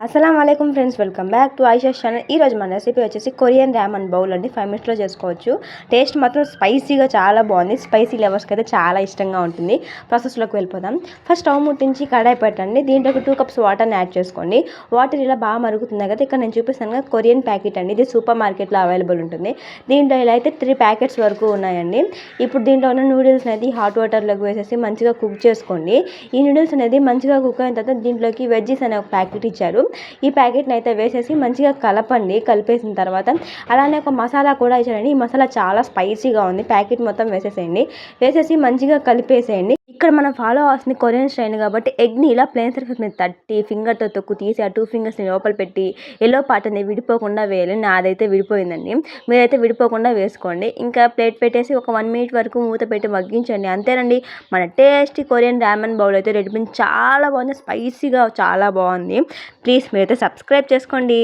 అస్సలం వాలేకుమ్ friends, welcome back to Ayesha channel. ఈరోజు మన రెసిపీ వచ్చేసి కొరియన్ రామన్ బౌల్ అండి. 5 మినిట్స్లో చేసుకోవచ్చు. టేస్ట్ మాత్రం స్పైసీగా చాలా బాగుంది. స్పైసీ లవర్స్కి అయితే చాలా ఇష్టంగా ఉంటుంది. ప్రాసెస్లోకి వెళ్ళిపోదాం. ఫస్ట్ స్టవ్ ముట్టించి కడాయి పెట్టండి. దీంట్లో 2 కప్స్ వాటర్ని యాడ్ చేసుకోండి. వాటర్ ఇలా బాగా మరుగుతున్నాయి కదా, ఇక్కడ నేను చూపిస్తాను కదా కొరియన్ ప్యాకెట్ అండి. ఇది సూపర్ మార్కెట్లో అవైలబుల్ ఉంటుంది. దీంట్లో ఇలా అయితే 3 ప్యాకెట్స్ వరకు ఉన్నాయండి. ఇప్పుడు దీంట్లో ఉన్న నూడిల్స్ అనేది హాట్ వాటర్లోకి వేసేసి మంచిగా కుక్ చేసుకోండి. ఈ నూడిల్స్ అనేది మంచిగా కుక్ అయిన తర్వాత దీంట్లోకి వెజ్జీస్ అనే ఒక ప్యాకెట్ ఇచ్చారు. ఈ ప్యాకెట్ని అయితే వేసేసి మంచిగా కలపండి. కలిపేసిన తర్వాత అలానే ఒక మసాలా కూడా ఇచ్చారండి. ఈ మసాలా చాలా స్పైసీగా ఉంది. ప్యాకెట్ మొత్తం వేసేసేయండి. వేసేసి మంచిగా కలిపేసేయండి. ఇక్కడ మనం ఫాలో అవ్వాల్సింది కొరియన్ స్టైల్ కాబట్టి ఎగ్ని ఇలా ప్లేన్ సర్ఫేస్ మీద తట్టి ఫింగర్తో తొక్కు తీసి ఆ 2 ఫింగర్స్ని లోపల పెట్టి ఎల్లో పార్ట్ అనేది విడిపోకుండా వేయాలి. నాదైతే విడిపోయిందండి. మీరైతే విడిపోకుండా వేసుకోండి. ఇంకా ప్లేట్ పెట్టేసి ఒక 1 మినిట్ వరకు మూత పెట్టి మగ్గించండి. అంతేనండి, మన టేస్టీ కొరియన్ రామన్ బౌల్ అయితే రెడీ. చాలా బాగుంది. స్పైసీగా చాలా బాగుంది. ప్లీజ్ మీరైతే సబ్స్క్రైబ్ చేసుకోండి.